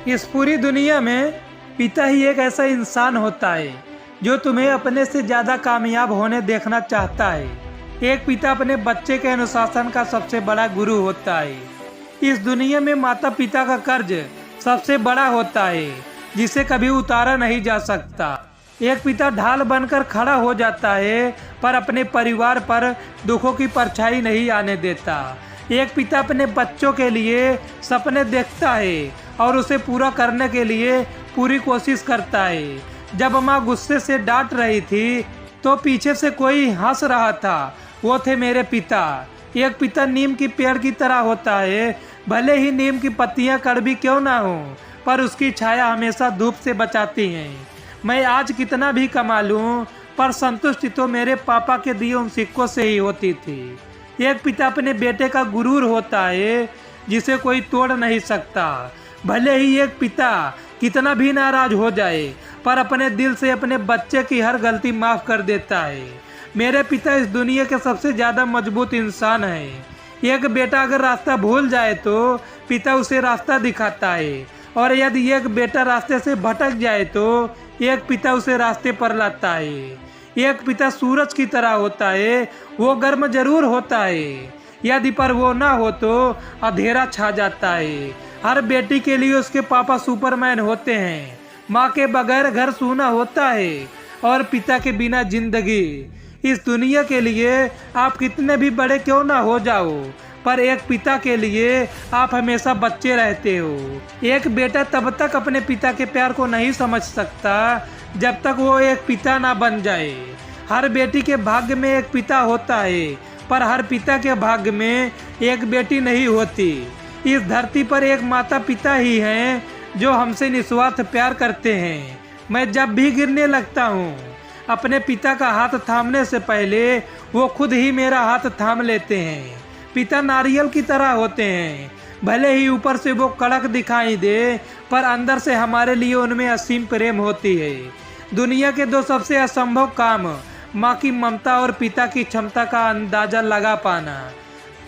इस पूरी दुनिया में पिता ही एक ऐसा इंसान होता है जो तुम्हें अपने से ज़्यादा कामयाब होने देखना चाहता है। एक पिता अपने बच्चे के अनुशासन का सबसे बड़ा गुरु होता है। इस दुनिया में माता पिता का कर्ज सबसे बड़ा होता है जिसे कभी उतारा नहीं जा सकता। एक पिता ढाल बनकर खड़ा हो जाता है पर अपने परिवार पर दुखों की परछाई नहीं आने देता। एक पिता अपने बच्चों के लिए सपने देखता है और उसे पूरा करने के लिए पूरी कोशिश करता है। जब माँ गुस्से से डांट रही थी तो पीछे से कोई हंस रहा था, वो थे मेरे पिता। एक पिता नीम की पेड़ की तरह होता है, भले ही नीम की पत्तियां कड़वी क्यों ना हो, पर उसकी छाया हमेशा धूप से बचाती है। मैं आज कितना भी कमा लूं, पर संतुष्टि तो मेरे पापा के दिए उन सिक्कों से ही होती थी। एक पिता अपने बेटे का गुरूर होता है जिसे कोई तोड़ नहीं सकता। भले ही एक पिता कितना भी नाराज हो जाए, पर अपने दिल से अपने बच्चे की हर गलती माफ कर देता है। मेरे पिता इस दुनिया के सबसे ज़्यादा मजबूत इंसान है। एक बेटा अगर रास्ता भूल जाए तो पिता उसे रास्ता दिखाता है, और यदि एक बेटा रास्ते से भटक जाए तो एक पिता उसे रास्ते पर लाता है। एक पिता सूरज की तरह होता है, वो गर्म जरूर होता है, यदि पर वो ना हो तो अंधेरा छा जाता है। हर बेटी के लिए उसके पापा सुपरमैन होते हैं। माँ के बगैर घर सूना होता है और पिता के बिना जिंदगी। इस दुनिया के लिए आप कितने भी बड़े क्यों ना हो जाओ, पर एक पिता के लिए आप हमेशा बच्चे रहते हो। एक बेटा तब तक अपने पिता के प्यार को नहीं समझ सकता जब तक वो एक पिता ना बन जाए। हर बेटी के भाग्य में एक पिता होता है, पर हर पिता के भाग्य में एक बेटी नहीं होती। इस धरती पर एक माता पिता ही हैं जो हमसे निस्वार्थ प्यार करते हैं। मैं जब भी गिरने लगता हूँ, अपने पिता का हाथ थामने से पहले वो खुद ही मेरा हाथ थाम लेते हैं। पिता नारियल की तरह होते हैं, भले ही ऊपर से वो कड़क दिखाई दे, पर अंदर से हमारे लिए उनमें असीम प्रेम होती है। दुनिया के दो सबसे असंभव काम, माँ की ममता और पिता की क्षमता का अंदाजा लगा पाना।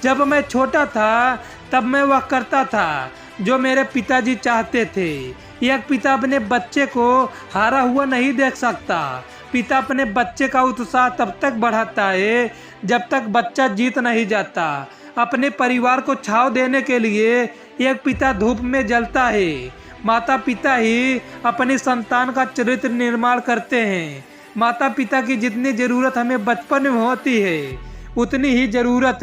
जब मैं छोटा था तब मैं वह करता था जो मेरे पिताजी चाहते थे। एक पिता अपने बच्चे को हारा हुआ नहीं देख सकता। पिता अपने बच्चे का उत्साह तब तक बढ़ाता है जब तक बच्चा जीत नहीं जाता। अपने परिवार को छांव देने के लिए एक पिता धूप में जलता है। माता पिता ही अपनी संतान का चरित्र निर्माण करते हैं। माता पिता की जितनी ज़रूरत हमें बचपन में होती है, उतनी ही ज़रूरत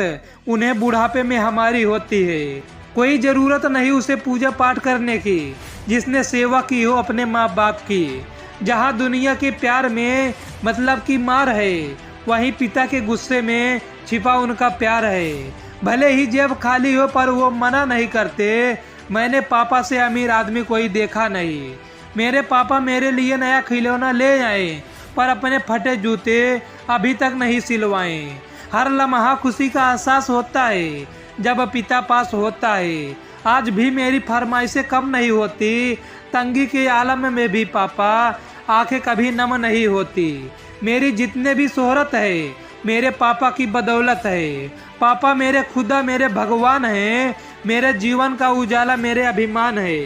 उन्हें बुढ़ापे में हमारी होती है। कोई ज़रूरत नहीं उसे पूजा पाठ करने की जिसने सेवा की हो अपने माँ बाप की। जहाँ दुनिया के प्यार में मतलब की मार है, वहीं पिता के गुस्से में छिपा उनका प्यार है। भले ही जेब खाली हो, पर वो मना नहीं करते। मैंने पापा से अमीर आदमी कोई देखा नहीं। मेरे पापा मेरे लिए नया खिलौना ले आए, पर अपने फटे जूते अभी तक नहीं सिलवाए। हर लम्हा खुशी का एहसास होता है जब पिता पास होता है। आज भी मेरी फरमाइशें कम नहीं होती। तंगी के आलम में भी पापा आंखें कभी नम नहीं होती। मेरी जितने भी शोहरत है मेरे पापा की बदौलत है। पापा मेरे खुदा, मेरे भगवान हैं। मेरे जीवन का उजाला, मेरे अभिमान है।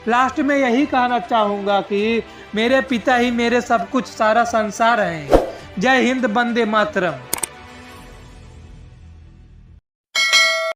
लास्ट में यही कहना चाहूँगा कि मेरे पिता ही मेरे सब कुछ, सारा संसार है। जय हिंद, वंदे मातरम।